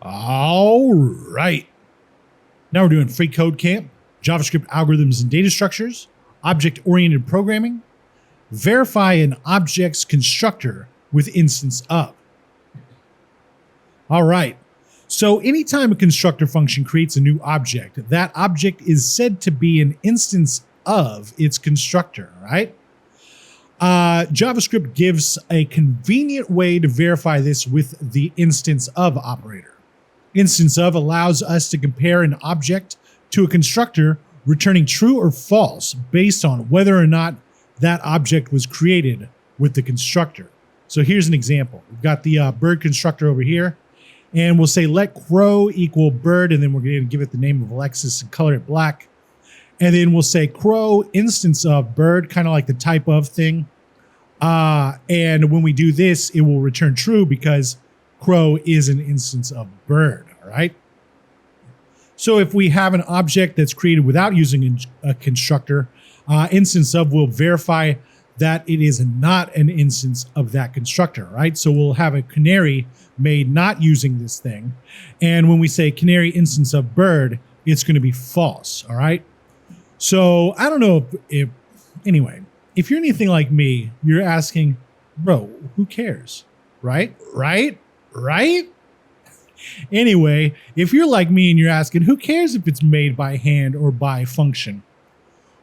All right. Now we're doing freeCodeCamp, JavaScript algorithms and data structures, object-oriented programming, verify an object's constructor with instance of. All right. So anytime a constructor function creates a new object, that object is said to be an instance of its constructor, right? JavaScript gives a convenient way to verify this with the instance of operator. Instance of allows us to compare an object to a constructor, returning true or false based on whether or not that object was created with the constructor. So here's an example. We've got the bird constructor over here, and we'll say let crow equal bird, and then we're going to give it the name of Alexis and color it black. And then we'll say crow instance of bird, kind of like the type of thing. And when we do this, it will return true because crow is an instance of bird, all right? So if we have an object that's created without using a constructor, instance of will verify that it is not an instance of that constructor, right? So we'll have a canary made not using this thing. And when we say canary instance of bird, it's going to be false, all right? So I don't know if anyway, if you're anything like me, you're asking, bro, who cares? Right? Anyway, if you're like me and you're asking, who cares if it's made by hand or by function?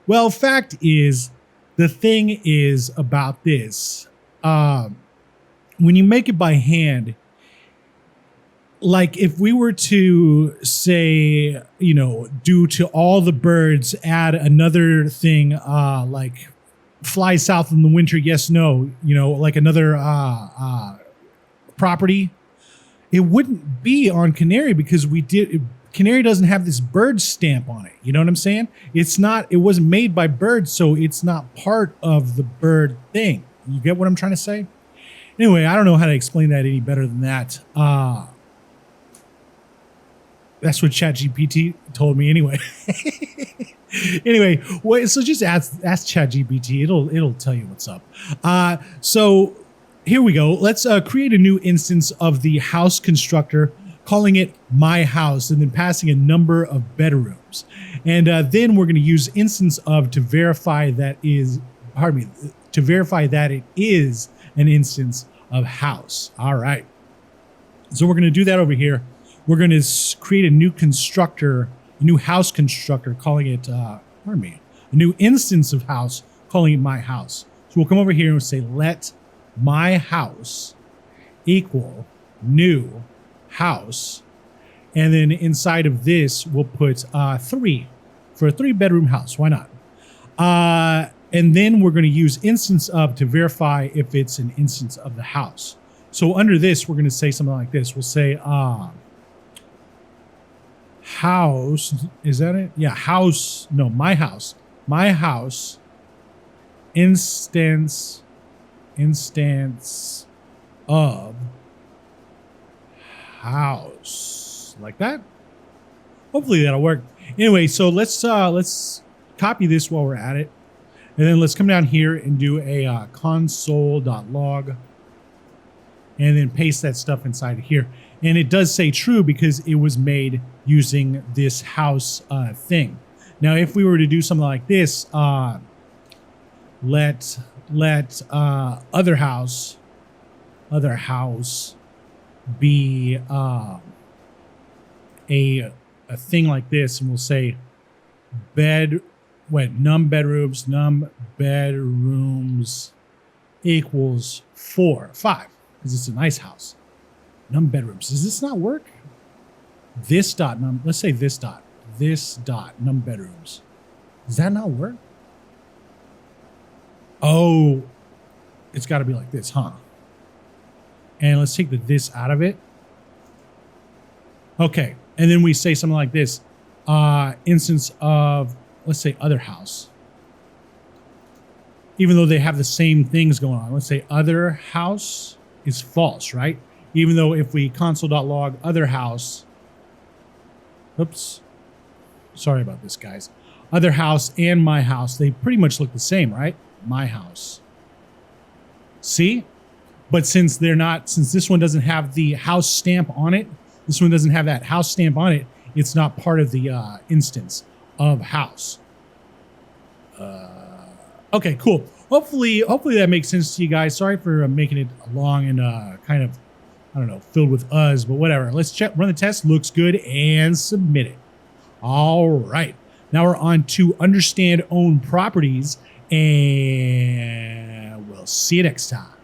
Well, fact is, the thing is about this. When you make it by hand, like if we were to say, you know, due to all the birds, add another thing like fly south in the winter, yes, no, you know, like another property, it wouldn't be on canary because canary doesn't have this bird stamp on it. You know what I'm saying? It wasn't made by birds, so it's not part of the bird thing. You get what I'm trying to say? Anyway, I don't know how to explain that any better than that. That's what ChatGPT told me anyway. Anyway, so just ask ChatGPT. It'll tell you what's up. So here we go. Let's create a new instance of the house constructor, calling it my house, and then passing a number of bedrooms. And then we're going to use instance of to verify that it is an instance of house. All right. So we're going to do that over here. We're going to create a new constructor, a new house constructor, calling it, a new instance of house, calling it my house. So we'll come over here and we'll say, let my house equal new house. And then inside of this, we'll put 3 for a 3-bedroom house. Why not? And then we're going to use instance of to verify if it's an instance of the house. So under this, we're going to say something like this. We'll say, house, is that it? Yeah, house, no, my house, instance of house, like that. Hopefully that'll work. Anyway, so let's copy this while we're at it, and then let's come down here and do a console.log, and then paste that stuff inside of here. And it does say true because it was made using this house thing. Now, if we were to do something like this, let other house be a thing like this, and we'll say num bedrooms equals 5, because it's a nice house. Num bedrooms. Does this not work? This dot num. Let's say this dot num bedrooms. Does that not work? Oh, it's got to be like this, huh? And let's take the this out of it. Okay, and then we say something like this: instance of, let's say, other house. Even though they have the same things going on, let's say other house is false, right? Even though if we console.log other house, oops, sorry about this, guys. Other house and my house, they pretty much look the same, right? My house. See? But since this one doesn't have the house stamp on it, This one doesn't have that house stamp on it. It's not part of the instance of house. Okay, cool. Hopefully that makes sense to you guys. Sorry for making it long and kind of, I don't know, filled with us, but whatever. Let's check, run the test. Looks good, and submit it. All right. Now we're on to understand own properties, and we'll see you next time.